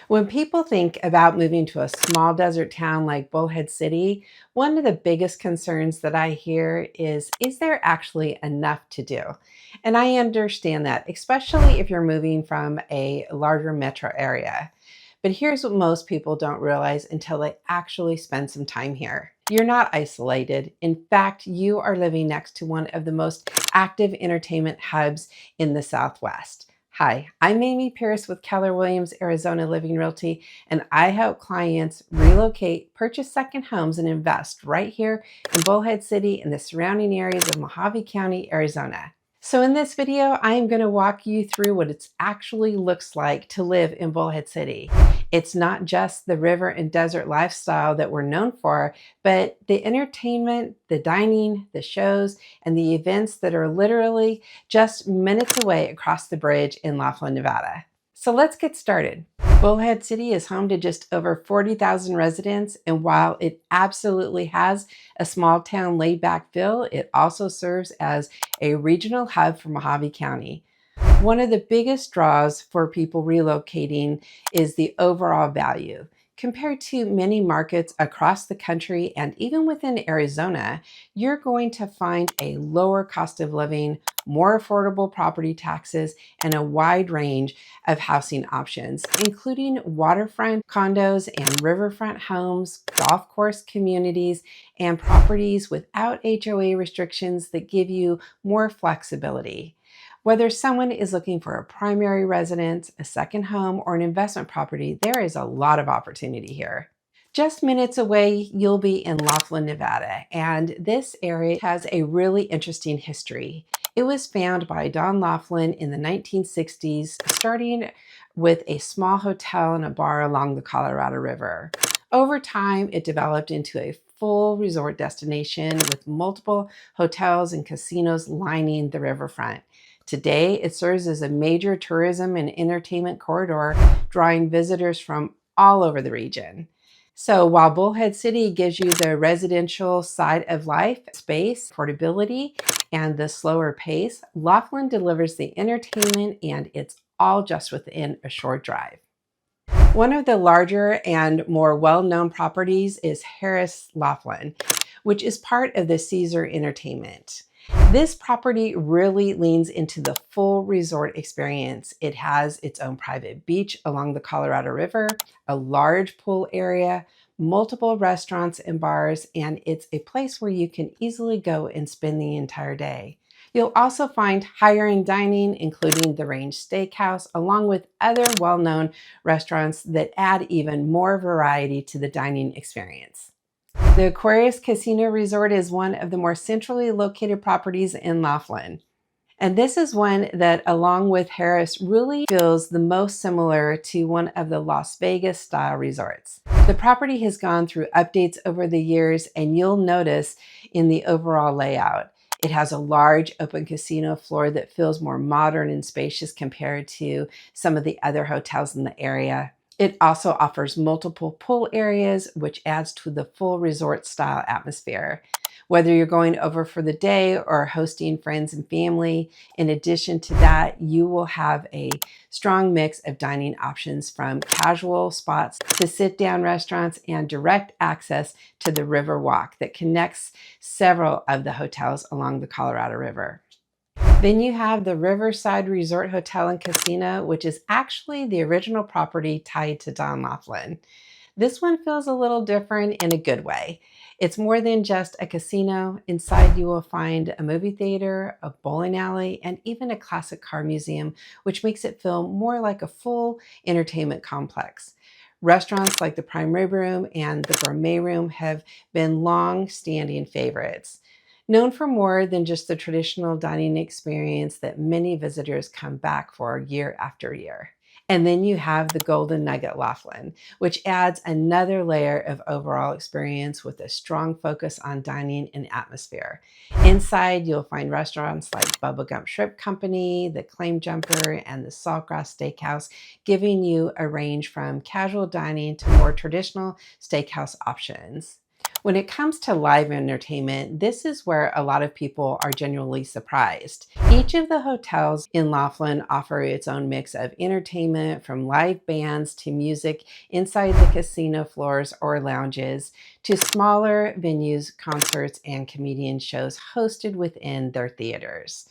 When people think about moving to a small desert town like Bullhead City, one of the biggest concerns that I hear is there actually enough to do? And I understand that, especially if you're moving from a larger metro area. But here's what most people don't realize until they actually spend some time here. You're not isolated. In fact, you are living next to one of the most active entertainment hubs in the Southwest. Hi, I'm Amy Pierce with Keller Williams, Arizona Living Realty, and I help clients relocate, purchase second homes, and invest right here in Bullhead City and the surrounding areas of Mohave County, Arizona. So in this video, I am going to walk you through what it actually looks like to live in Bullhead City. It's not just the river and desert lifestyle that we're known for, but the entertainment, the dining, the shows, and the events that are literally just minutes away across the bridge in Laughlin, Nevada. So let's get started. Bullhead City is home to just over 40,000 residents, and while it absolutely has a small town laid back feel, it also serves as a regional hub for Mohave County. One of the biggest draws for people relocating is the overall value. Compared to many markets across the country and even within Arizona, you're going to find a lower cost of living, more affordable property taxes, and a wide range of housing options, including waterfront condos and riverfront homes, golf course communities, and properties without HOA restrictions that give you more flexibility. Whether someone is looking for a primary residence, a second home, or an investment property, there is a lot of opportunity here. Just minutes away, you'll be in Laughlin, Nevada, and this area has a really interesting history. It was founded by Don Laughlin in the 1960s, starting with a small hotel and a bar along the Colorado River. Over time, it developed into a full resort destination with multiple hotels and casinos lining the riverfront. Today, it serves as a major tourism and entertainment corridor, drawing visitors from all over the region. So while Bullhead City gives you the residential side of life, space, portability, and the slower pace, Laughlin delivers the entertainment, and it's all just within a short drive. One of the larger and more well-known properties is Harrah's Laughlin, which is part of the Caesar Entertainment. This property really leans into the full resort experience. It has its own private beach along the Colorado River, a large pool area, multiple restaurants and bars, and it's a place where you can easily go and spend the entire day. You'll also find higher-end dining, including the Range Steakhouse, along with other well-known restaurants that add even more variety to the dining experience. The Aquarius Casino Resort is one of the more centrally located properties in Laughlin. And this is one that, along with Harrah's, really feels the most similar to one of the Las Vegas style resorts. The property has gone through updates over the years, and you'll notice in the overall layout. It has a large open casino floor that feels more modern and spacious compared to some of the other hotels in the area. It also offers multiple pool areas, which adds to the full resort style atmosphere. Whether you're going over for the day or hosting friends and family, in addition to that, you will have a strong mix of dining options, from casual spots to sit-down restaurants and direct access to the river walk that connects several of the hotels along the Colorado River. Then you have the Riverside Resort Hotel and Casino, which is actually the original property tied to Don Laughlin. This one feels a little different in a good way. It's more than just a casino. Inside you will find a movie theater, a bowling alley, and even a classic car museum, which makes it feel more like a full entertainment complex. Restaurants like the Prime Rib Room and the Gourmet Room have been long-standing favorites. Known for more than just the traditional dining experience that many visitors come back for year after year. And then you have the Golden Nugget Laughlin, which adds another layer of overall experience with a strong focus on dining and atmosphere. Inside, you'll find restaurants like Bubba Gump Shrimp Company, the Claim Jumper, and the Saltgrass Steakhouse, giving you a range from casual dining to more traditional steakhouse options. When it comes to live entertainment, this is where a lot of people are genuinely surprised. Each of the hotels in Laughlin offer its own mix of entertainment, from live bands to music inside the casino floors or lounges, to smaller venues, concerts, and comedian shows hosted within their theaters.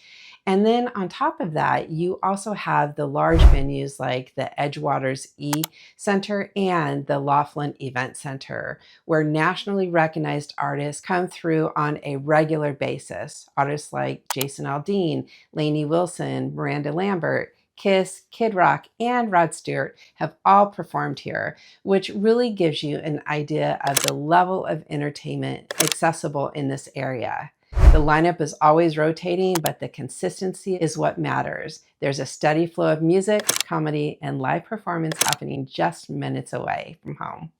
And then on top of that, you also have the large venues like the Edgewaters E Center and the Laughlin Event Center, where nationally recognized artists come through on a regular basis. Artists like Jason Aldean, Lainey Wilson, Miranda Lambert, Kiss, Kid Rock, and Rod Stewart have all performed here, which really gives you an idea of the level of entertainment accessible in this area. The lineup is always rotating, but the consistency is what matters. There's a steady flow of music, comedy, and live performance happening just minutes away from home.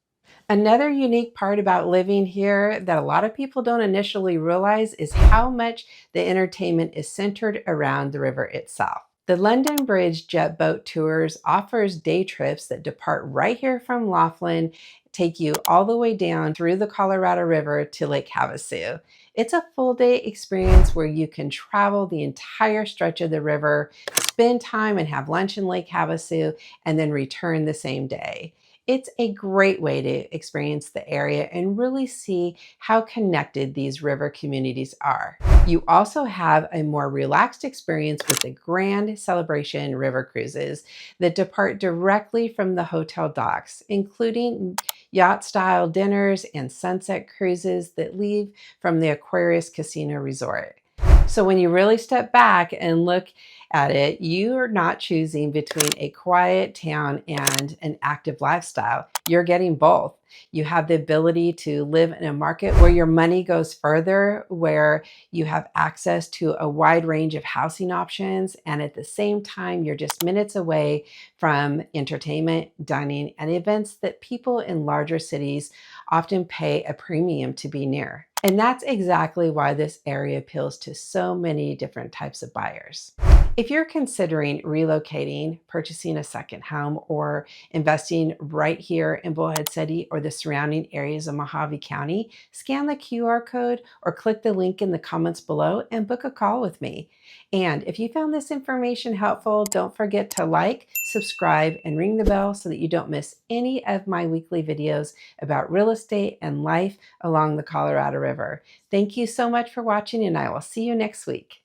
Another unique part about living here that a lot of people don't initially realize is how much the entertainment is centered around the river itself. The London Bridge jet boat tours offers day trips that depart right here from Laughlin, take you all the way down through the Colorado River to Lake Havasu. It's a full day experience where you can travel the entire stretch of the river, spend time and have lunch in Lake Havasu, and then return the same day. It's a great way to experience the area and really see how connected these river communities are. You also have a more relaxed experience with the Grand Celebration River cruises that depart directly from the hotel docks, including yacht-style dinners and sunset cruises that leave from the Aquarius Casino Resort. So when you really step back and look at it, you are not choosing between a quiet town and an active lifestyle. You're getting both. You have the ability to live in a market where your money goes further, where you have access to a wide range of housing options, and at the same time, you're just minutes away from entertainment, dining, and events that people in larger cities often pay a premium to be near. And that's exactly why this area appeals to so many different types of buyers. If you're considering relocating, purchasing a second home, or investing right here in Bullhead City or the surrounding areas of Mohave County, scan the QR code or click the link in the comments below and book a call with me. And if you found this information helpful, don't forget to like, subscribe, and ring the bell so that you don't miss any of my weekly videos about real estate and life along the Colorado River. Thank you so much for watching, and I will see you next week.